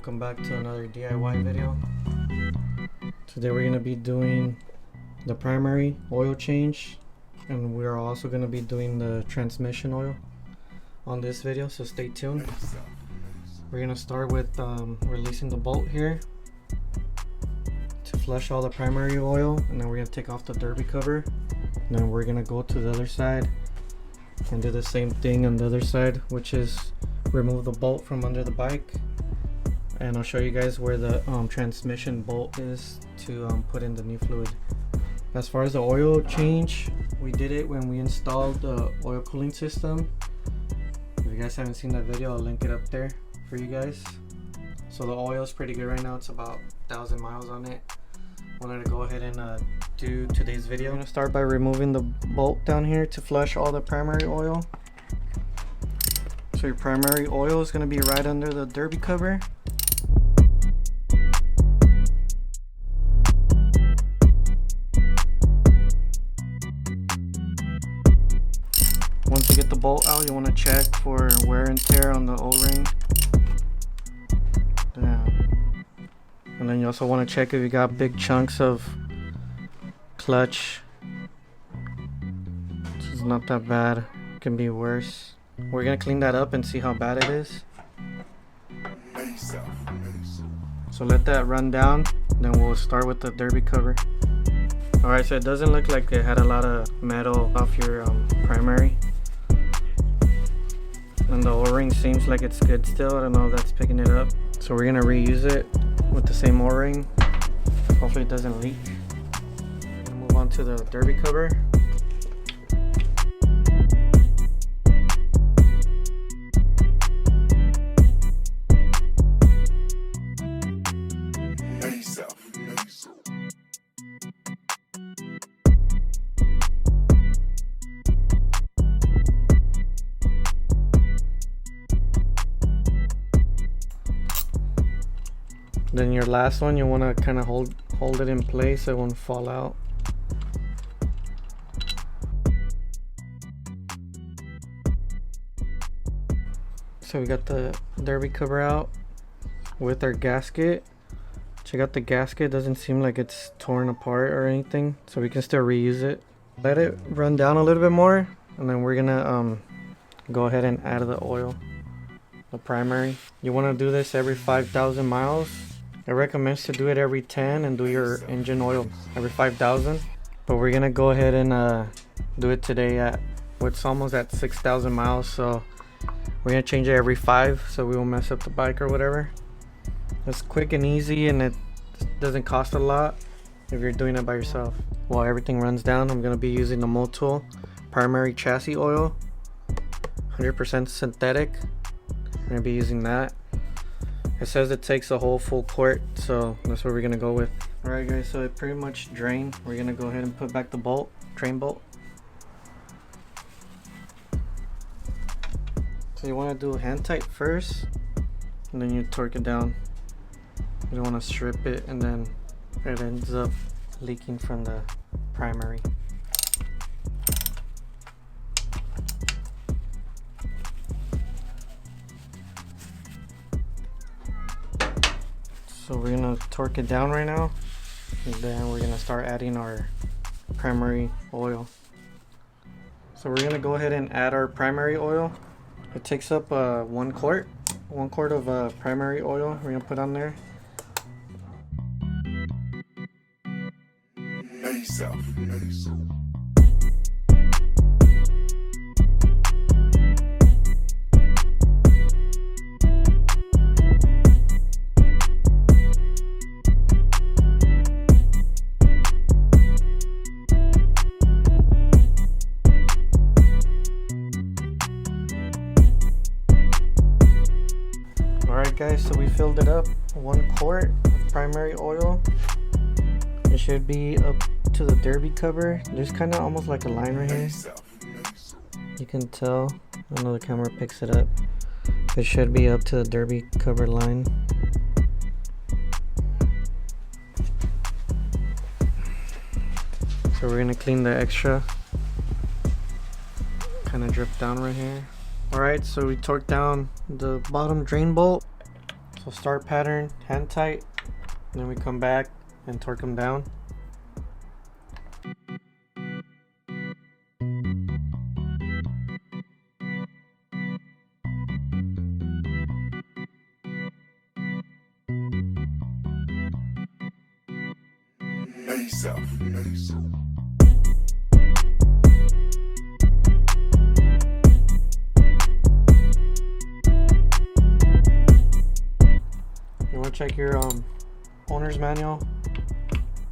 welcome back to another DIY video. Today we're going to be doing the primary oil change, and we're also going to be doing the transmission oil on this video, so stay tuned. We're going to start with releasing the bolt here to flush all the primary oil, and then we're going to take off the derby cover, and then we're going to go to the other side and do the same thing on the other side, which is remove the bolt from under the bike. And I'll show you guys where the transmission bolt is to put in the new fluid. As far as the oil change, we did it when we installed the oil cooling system. If you guys haven't seen that video, I'll link it up there for you guys. So the oil is pretty good right now. It's about 1,000 miles on it. Wanted to go ahead and do today's video. I'm gonna start by removing the bolt down here to flush all the primary oil. So your primary oil is gonna be right under the derby cover. Once you get the bolt out, you want to check for wear and tear on the O-ring. And then you also want to check if you got big chunks of clutch. This is not that bad, it can be worse. We're gonna clean that up and see how bad it is. So let that run down, then we'll start with the derby cover. Alright, so it doesn't look like it had a lot of metal off your primary. And the O-ring seems like it's good still. I don't know if that's picking it up. So we're gonna reuse it with the same O-ring. Hopefully it doesn't leak. We'll move on to the derby cover. Then your last one, you want to kind of hold it in place so it won't fall out. So we got the derby cover out with our gasket. Check out the gasket, doesn't seem like it's torn apart or anything, so we can still reuse it. Let it run down a little bit more, and then we're gonna go ahead and add the oil, the primary. You want to do this every 5,000 miles. It recommends to do it every 10 and do your engine oil every 5,000. But we're gonna go ahead and do it today at what's almost at 6,000 miles. So we're gonna change it every 5 so we won't mess up the bike or whatever. It's quick and easy, and it doesn't cost a lot if you're doing it by yourself. While everything runs down, I'm gonna be using the Motul primary chassis oil, 100% synthetic. I'm gonna be using that. It says it takes a whole full quart, so that's what we're gonna go with. Alright guys, so it pretty much drained. We're gonna go ahead and put back the bolt, train bolt. So you wanna do hand tight first, and then you torque it down. You don't wanna strip it and then it ends up leaking from the primary. So we're gonna torque it down right now, and then we're gonna start adding our primary oil. So we're gonna go ahead and add our primary oil. It takes up 1 quart of primary oil. We're gonna put on there. Alright guys, so we filled it up, 1 quart of primary oil. It should be up to the derby cover. There's kind of almost like a line right here. You can tell. I know the camera picks it up. It should be up to the derby cover line. So we're gonna clean the extra. Kind of drip down right here. Alright, so we torqued down the bottom drain bolt. So start pattern, hand tight, and then we come back and torque them down. You want to check your owner's manual.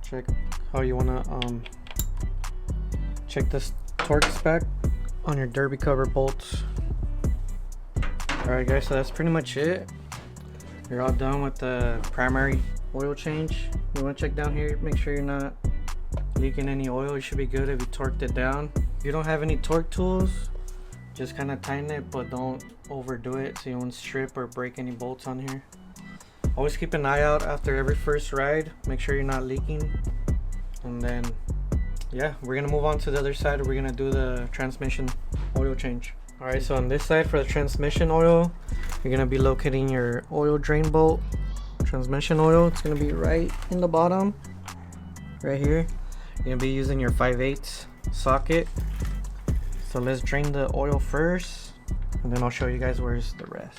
Check how you want to check this torque spec on your derby cover bolts. Alright guys, so that's pretty much it. You're all done with the primary oil change. You want to check down here, make sure you're not leaking any oil. You should be good if you torqued it down. If you don't have any torque tools, just kind of tighten it, but don't overdo it so you won't strip or break any bolts on here. Always keep an eye out after every first ride, make sure you're not leaking. And then yeah, we're gonna move on to the other side. We're gonna do the transmission oil change. Alright, so on this side for the transmission oil, you're gonna be locating your oil drain bolt. Transmission oil, it's gonna be right in the bottom, right here. You're gonna be using your 5/8 socket. So let's drain the oil first, and then I'll show you guys where's the rest.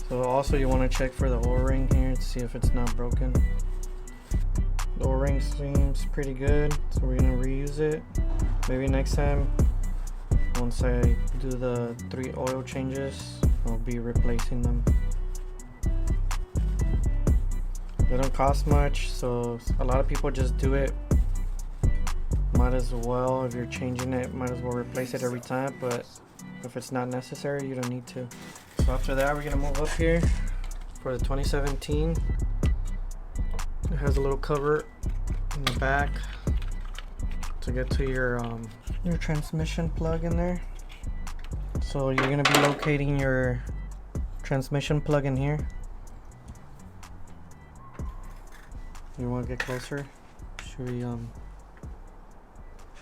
So also you want to check for the O-ring here to see if it's not broken. The O-ring seems pretty good, so we're gonna reuse it. Maybe next time, once I do the 3 oil changes, I'll be replacing them. They don't cost much, so a lot of people just do it. Might as well, if you're changing it, might as well replace it every time, but if it's not necessary, you don't need to. So after that, we're gonna move up here for the 2017. It has a little cover in the back to get to your transmission plug in there. So you're gonna be locating your transmission plug in here. You want to get closer? Should we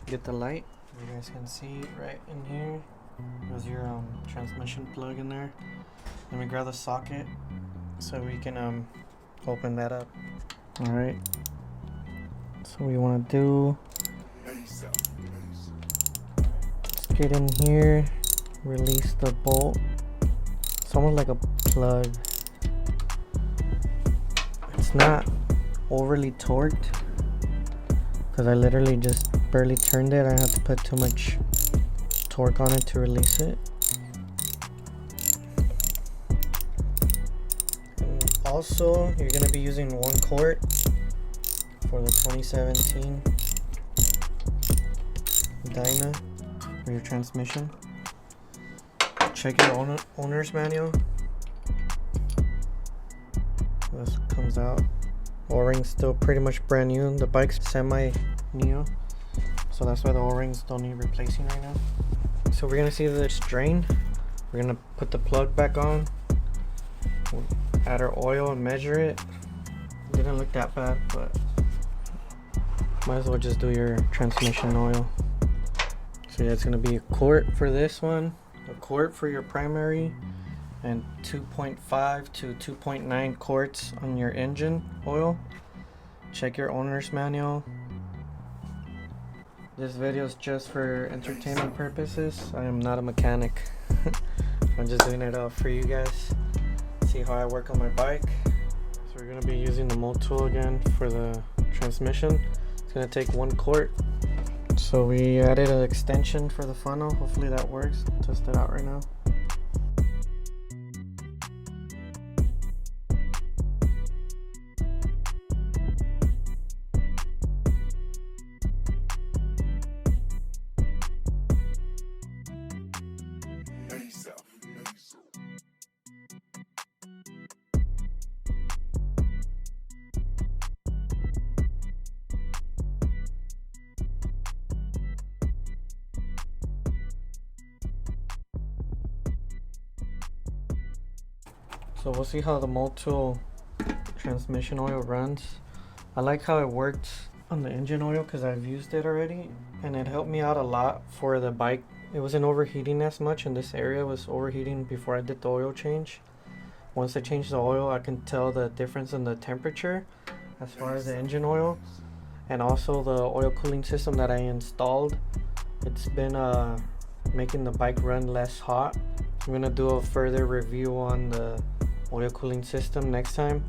get the light? You guys can see right in here. There's your transmission plug in there. Let me grab the socket so we can open that up. All right. So we want to do. Let's get in here. Release the bolt. It's almost like a plug. It's not overly torqued because I literally just barely turned it. I have to put too much torque on it to release it. And also, you're going to be using 1 quart for the 2017 Dyna for your transmission. Check your owner's manual. This comes out. O-ring's still pretty much brand new. The bike's semi-new, so that's why the O-rings don't need replacing right now. So we're gonna see this drain. We're gonna put the plug back on, we'll add our oil and measure it. Didn't look that bad, but might as well just do your transmission oil. So yeah, it's gonna be a quart for this one, a quart for your primary, and 2.5 to 2.9 quarts on your engine oil. Check your owner's manual. This video is just for entertainment purposes. I am not a mechanic. I'm just doing it for you guys. See how I work on my bike. So we're gonna be using the mold tool again for the transmission. It's gonna take 1 quart. So we added an extension for the funnel. Hopefully that works. I'll test it out right now. So we'll see how the multi-tool transmission oil runs. I like how it worked on the engine oil because I've used it already, and it helped me out a lot for the bike. It wasn't overheating as much, and this area was overheating before I did the oil change. Once I changed the oil, I can tell the difference in the temperature as far as the engine oil, and also the oil cooling system that I installed. It's been making the bike run less hot. I'm gonna do a further review on the oil cooling system next time,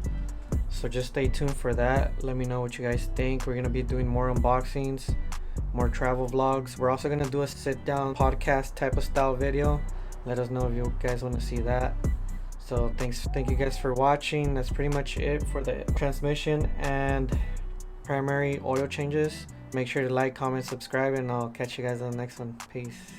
so just stay tuned for that. Let me know what you guys think. We're gonna be doing more unboxings, more travel vlogs. We're also gonna do a sit down podcast type of style video. Let us know if you guys want to see that. So thank you guys for watching. That's pretty much it for the transmission and primary oil changes. Make sure to like, comment, subscribe, and I'll catch you guys on the next one. Peace.